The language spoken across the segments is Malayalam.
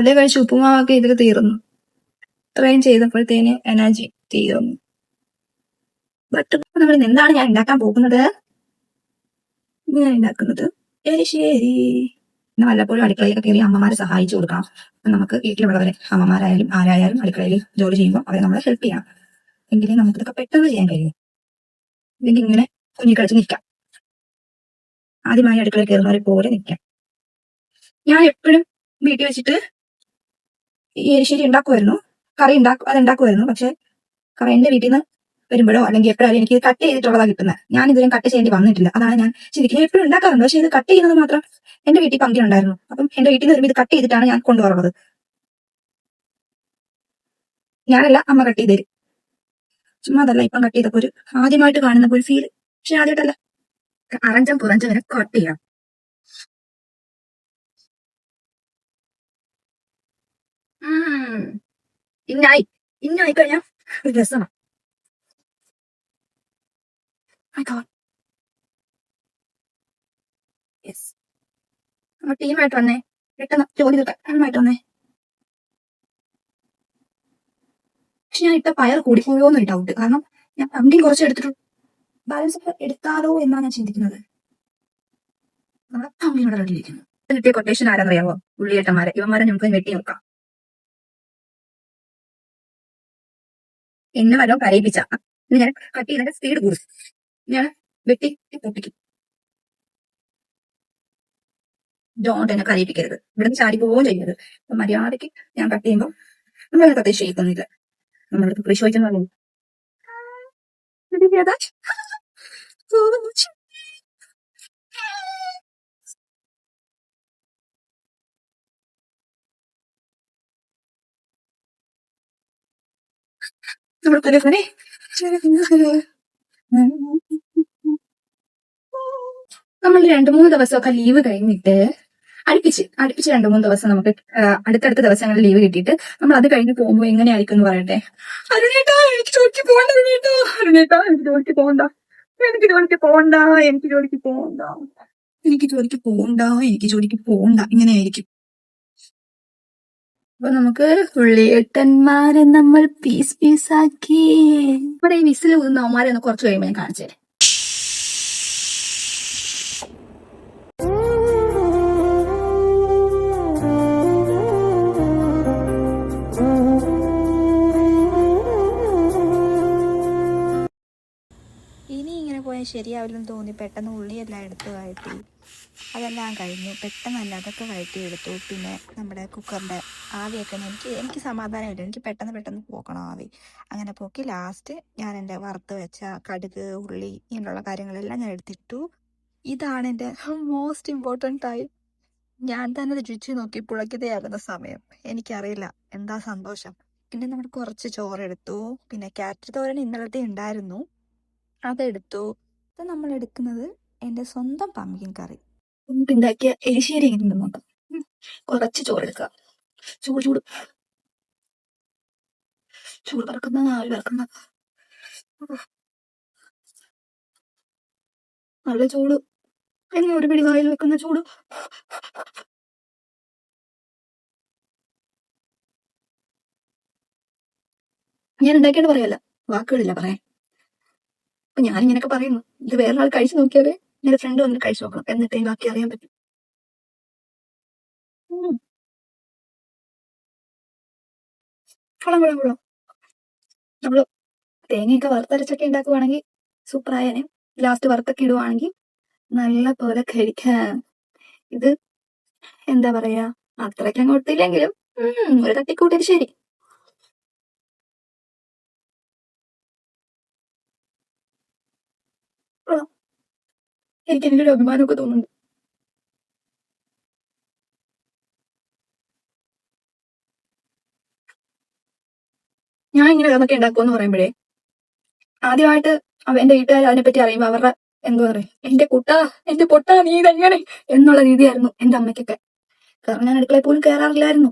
രാവിലെ കഴിച്ച ഉപ്പുമാവൊക്കെ ഇതിൽ തീർന്നു. ഇത്രയും ചെയ്തപ്പോഴത്തേന് എനർജി തീർന്നു. ബട്ട് നമ്മൾ എന്താണ് ഞാൻ ഉണ്ടാക്കാൻ പോകുന്നത്? ഞാൻ ഉണ്ടാക്കുന്നത് എരിശ്ശേരി. വല്ലപ്പോഴും അടുക്കളയിലൊക്കെ കയറി അമ്മമാരെ സഹായിച്ചു കൊടുക്കണം. നമുക്ക് വീട്ടിലുള്ളവരെ, അമ്മമാരായാലും ആരായാലും അടുക്കളയിൽ ജോലി ചെയ്യുമ്പോൾ അവരെ നമ്മളെ ഹെൽപ്പ് ചെയ്യണം. എങ്കിലേ നമുക്കിതൊക്കെ പെട്ടെന്ന് ചെയ്യാൻ കഴിയും. ഇല്ലെങ്കിൽ ഇങ്ങനെ കുഞ്ഞിക്കളിച്ച് നിൽക്കാം. ആദ്യമായി അടുക്കളയിൽ കയറുന്നവരെ പോലെ നിൽക്കാം. ഞാൻ എപ്പോഴും വീട്ടിൽ വെച്ചിട്ട് ഈ എരിശ്ശേരി ഉണ്ടാക്കുമായിരുന്നു, കറി അതുണ്ടാക്കുമായിരുന്നു. പക്ഷെ കറി എന്റെ വീട്ടിൽ നിന്ന് വരുമ്പോഴോ അല്ലെങ്കിൽ എപ്പോഴും എനിക്ക് കട്ട് ചെയ്തിട്ടുള്ളതാണ് കിട്ടുന്നത്. ഞാൻ ഇതിലും കട്ട് ചെയ്യേണ്ടി വന്നിട്ടില്ല. അതാണ് ഞാൻ ചിന്തിക്കുന്നത്. എപ്പോഴും ഉണ്ടാക്കാറുണ്ട്, പക്ഷെ ഇത് കട്ട് ചെയ്യുന്നത് മാത്രം എന്റെ വീട്ടിൽ പങ്കിനുണ്ടായിരുന്നു. അപ്പം എന്റെ വീട്ടിൽ നിന്ന് വരുമ്പോൾ ഇത് കട്ട് ചെയ്തിട്ടാണ് ഞാൻ കൊണ്ടുപോകാറുള്ളത്. ഞാനല്ല, അമ്മ കട്ട് ചെയ്ത് തരും. ചുമ്മാ അതല്ല, ഇപ്പം കട്ട് ചെയ്തപ്പോ ഒരു ആദ്യമായിട്ട് കാണുന്ന ഒരു ഫീൽ. പക്ഷെ ആദ്യമായിട്ടല്ല, അറഞ്ചം പുറഞ്ചം വരെ കട്ട് ചെയ്യാം. ഇന്നായി കഴിഞ്ഞാൽ ഒരു രസമാണ്. ടീമായിട്ട് വന്നേ, പെട്ടെന്ന് ജോലി തീർക്കാനായിട്ട് വന്നേ. പക്ഷെ ഞാൻ ഇട്ട പയർ കൂടിപ്പോയോന്നൊരു ഡൗട്ട്. കാരണം ഞാൻ പമ്പിൻ കുറച്ച് എടുത്തിട്ടു, ബാലൻസ് എടുത്താലോ എന്നാണ് ഞാൻ ചിന്തിക്കുന്നത്. നമ്മുടെ പമ്പിനോട് റെഡിയിരിക്കുന്നു. കിട്ടിയ കൊട്ടേഷൻ ആരാന്നറിയാവോ? ഉള്ളിയേട്ടന്മാരെ. ഇവന്മാരെ നമുക്ക് വെട്ടി നോക്കാം. എന്നെ വല്ലോ കരയിപ്പിച്ച ഞാൻ കട്ട് ചെയ്തതിന്റെ സ്പീഡ് കൂടും. ഞാൻ വെട്ടി പൊട്ടിക്കും. ഡോണ്ട് എന്നെ കരയിപ്പിക്കരുത്. ഇവിടെ ചാടി പോവുകയും ചെയ്യരുത്. അപ്പൊ മര്യാദയ്ക്ക് ഞാൻ കട്ട് ചെയ്യുമ്പോൾ നമ്മളെ പ്രത്യേകിച്ച് ചെയ്യിക്കുന്നില്ല. നമ്മളിവിടെ കൃഷി വയ്ക്കുന്ന നമ്മൾ 2-3 ദിവസമൊക്കെ ലീവ് കഴിഞ്ഞിട്ട് അടുപ്പിച്ച് 2-3 ദിവസം നമുക്ക് അടുത്തടുത്ത ദിവസങ്ങളിൽ ലീവ് കിട്ടിയിട്ട് നമ്മൾ അത് കഴിഞ്ഞ് പോകുമ്പോൾ എങ്ങനെയായിരിക്കും എന്ന് പറയട്ടെ. അരുണേട്ടാ, എനിക്ക് ജോലിക്ക് പോകണ്ട. അരുണേട്ടാ, എനിക്ക് ജോലിക്ക് പോകണ്ട. ഇങ്ങനെയായിരിക്കും. അപ്പൊ നമുക്ക് ഉള്ളിയേട്ടന്മാരെ നമ്മൾ പീസാക്കി ഇവിടെ ഈ വിസിൽ ഊതുന്ന അവന്മാരെ ഒന്ന് കുറച്ച് കഴിയുമ്പോൾ ഞാൻ കാണിച്ചു തരാം. ഇനി ഇങ്ങനെ പോയാൽ ശരിയാവില്ലെന്ന് തോന്നി പെട്ടെന്ന് ഉള്ളിയെല്ലാം എടുത്ത് വഴറ്റി. അതെല്ലാം കഴിഞ്ഞു. പെട്ടെന്ന് തന്നെ അതൊക്കെ വഴറ്റിയെടുത്തു. പിന്നെ നമ്മുടെ കുക്കറിൻ്റെ ആവിയൊക്കെ എനിക്ക് സമാധാനമില്ല. എനിക്ക് പെട്ടെന്ന് പോക്കണം ആവി. അങ്ങനെ പോക്കി ലാസ്റ്റ് ഞാൻ എൻ്റെ വറുത്ത് വെച്ച കടുക്, ഉള്ളി, ഇങ്ങനെയുള്ള കാര്യങ്ങളെല്ലാം ഞാൻ എടുത്തിട്ടു. ഇതാണ് എൻ്റെ മോസ്റ്റ് ഇമ്പോർട്ടൻ്റ് ടൈം. ഞാൻ തന്നെ രുചി നോക്കി പുളകിതയാകുന്ന സമയം. എനിക്കറിയില്ല എന്താ സന്തോഷം. പിന്നെ നമ്മൾ കുറച്ച് ചോറെടുത്തു. പിന്നെ ക്യാരറ്റ് തോരൻ ഇന്നലത്തെ ഉണ്ടായിരുന്നു, അതെടുത്തു. ഇത് നമ്മൾ എടുക്കുന്നത് എൻ്റെ സ്വന്തം പംകിൻ കറി. ഉണ്ടാക്കിയ എരിശ്ശേരി എങ്ങനെ നോക്കാം. കുറച്ച് ചോറെടുക്കുക. ചൂട് പറക്കുന്ന ആവി പറക്കുന്ന നല്ല ചൂട്. ഇനി ഒരു പിടി വായിൽ വെക്കുന്ന ചൂട്. ഞാൻ ഉണ്ടാക്കിയിട്ട് പറയല്ല, വാക്കുകളില്ല പറയാൻ. അപ്പൊ ഞാനിങ്ങനെയൊക്കെ പറയുന്നു. ഇത് വേറൊരാൾ കഴിച്ചു നോക്കിയാലേ എന്റെ ഫ്രണ്ട് വന്നിട്ട് കഴിച്ചു നോക്കണം, എന്നിട്ടേ ബാക്കി അറിയാൻ പറ്റും. കൊള്ളാം. നമ്മള് തേങ്ങയൊക്കെ വറുത്തരച്ചൊക്കെ ഉണ്ടാക്കുവാണെങ്കിൽ സൂപ്പറായനെ. ലാസ്റ്റ് വറുത്തൊക്കെ ഇടുവാണെങ്കിൽ നല്ല പോലെ കഴിക്കാം. ഇത് എന്താ പറയാ, അത്രയ്ക്ക് അങ്ങോട്ടില്ലെങ്കിലും ഒരു തട്ടിക്കൂട്ടിട്ട് ശരി. എനിക്ക് എൻ്റെ ഒരു അഭിമാനമൊക്കെ തോന്നുന്നുണ്ട്. ഞാൻ ഇങ്ങനെ അതൊക്കെ ഉണ്ടാക്കുമെന്ന് പറയുമ്പോഴേ ആദ്യമായിട്ട് എന്റെ വീട്ടുകാർ അതിനെപ്പറ്റി അറിയുമ്പോൾ അവരുടെ എന്താ പറയാ, എന്റെ പൊട്ടാ നീ ഇതെങ്ങനെ എന്നുള്ള രീതിയായിരുന്നു എന്റെ അമ്മയ്ക്കൊക്കെ. കാരണം ഞാൻ അടുക്കളയിൽ പോലും കയറാറില്ലായിരുന്നു.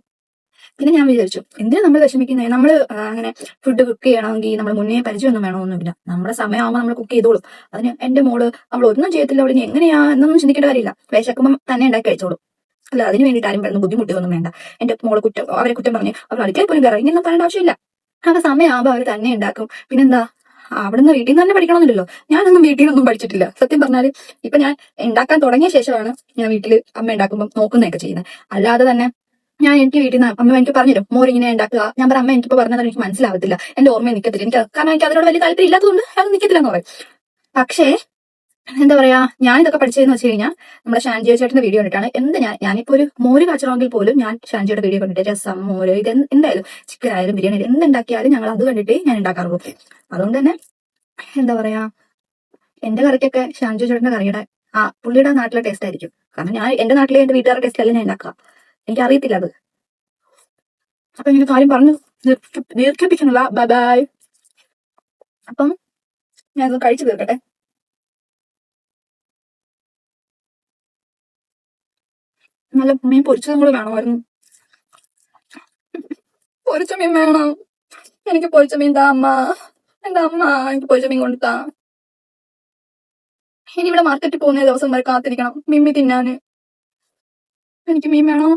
പിന്നെ ഞാൻ വിചാരിച്ചു, എന്തിനാ നമ്മൾ വിഷമിക്കുന്നത്? നമ്മൾ അങ്ങനെ ഫുഡ് കുക്ക് ചെയ്യണമെങ്കിൽ നമ്മൾ മുന്നേ പരിചയമൊന്നും വേണമെന്നൊന്നുമില്ല. നമ്മുടെ സമയമാകുമ്പോൾ നമ്മൾ കുക്ക് ചെയ്തോളും. അതിന് എന്റെ മോള് അവൾ ഒന്നും ചെയ്യത്തില്ല, അവളിനി എങ്ങനെയാ എന്നൊന്നും ചിന്തിക്കേണ്ട കാര്യമില്ല. വിശക്കുമ്പം തന്നെ ഉണ്ടാക്കി കഴിച്ചോളും. അല്ല അതിന് വേണ്ടിയിട്ട് ആരും വരുന്ന ബുദ്ധിമുട്ടുകളൊന്നും വേണ്ട. എന്റെ മോളെ കുറ്റം അവരെ കുറ്റം പറഞ്ഞ് അവർ അടുക്കളയിൽ പോലും കയറാം ഇങ്ങനെയൊന്നും പറയേണ്ട ആവശ്യമില്ല. ആ സമയമാകുമ്പോൾ അവർ തന്നെ ഉണ്ടാക്കും. പിന്നെന്താ അവിടുന്ന് വീട്ടിൽ നിന്ന് തന്നെ പഠിക്കണമെന്നില്ലല്ലോ. ഞാനൊന്നും വീട്ടിൽ നിന്നൊന്നും പഠിച്ചിട്ടില്ല സത്യം പറഞ്ഞാല്. ഇപ്പൊ ഞാൻ ഉണ്ടാക്കാൻ തുടങ്ങിയ ശേഷമാണ് ഞാൻ വീട്ടില് അമ്മ ഉണ്ടാക്കുമ്പോൾ നോക്കുന്നതൊക്കെ ചെയ്യുന്നത്. അല്ലാതെ തന്നെ എനിക്ക് വീട്ടിൽ നിന്ന് അമ്മ എനിക്ക് പറഞ്ഞുതരും മോരിങ്ങനെ ഉണ്ടാക്കുക. ഞാൻ പറയാം അമ്മ എനിക്കിപ്പോ പറഞ്ഞാൽ എനിക്ക് മനസ്സിലാവത്തില്ല, എന്റെ ഓർമ്മ നിൽക്കത്തില്ല, കാരണം എനിക്ക് അതിനോട് വലിയ താല്പര്യം ഇല്ലാത്തതുകൊണ്ട് അത് നിൽക്കത്തില്ല എന്ന് പറയും. പക്ഷേ എന്താ പറയാ, ഞാൻ ഇതൊക്കെ പഠിച്ചതെന്ന് വെച്ച് കഴിഞ്ഞാൽ നമ്മുടെ ഷാൻജിയോ ചേട്ടന്റെ വീഡിയോ കണ്ടിട്ടാണ്. ഞാനിപ്പോ ഒരു മോര് കാച്ചണമെങ്കിൽ പോലും ഞാൻ ഷാൻജിയുടെ വീഡിയോ കണ്ടിട്ട് രസം മോര് ഇത് എന്തായാലും ചിക്കൻ ആയാലും ബിരിയാണി എന്തുണ്ടാക്കിയാലും ഞങ്ങൾ അത് കണ്ടിട്ടേ ഞാൻ ഉണ്ടാക്കാറുള്ളൂ. അതുകൊണ്ട് തന്നെ എന്താ പറയാ, എന്റെ കറിക്കൊക്കെ ഷാൻജിയോ ചേട്ടന്റെ കറിയുടെ പുള്ളിയുടെ നാട്ടിലെ ടേസ്റ്റ് ആയിരിക്കും. കാരണം ഞാൻ എന്റെ നാട്ടിലെ എന്റെ വീട്ടുകാരുടെ ടേസ്റ്റ് അല്ല ഞാൻ ഉണ്ടാക്കുക, എനിക്ക് അറിയത്തില്ല അത്. അപ്പൊ ഇങ്ങനെ കാര്യം പറഞ്ഞു ദീർഘിപ്പിക്കുന്നില്ല. Bye bye. അപ്പം ഞാൻ ഇത് കഴിച്ചു തീർക്കട്ടെ. നല്ല മീൻ പൊരിച്ചതും കൂടെ വേണമായിരുന്നു. പൊരിച്ച മീൻ വേണം എനിക്ക്. പൊരിച്ച മീൻ താ അമ്മ, എന്താ അമ്മ എനിക്ക് പൊരിച്ച മീൻ കൊണ്ടുത്താ. ഇനി ഇവിടെ മാർക്കറ്റിൽ പോകുന്ന ദിവസം വരെ കാത്തിരിക്കണം മിമ്മി തിന്നാന്. എനിക്ക് മീൻ വേണം.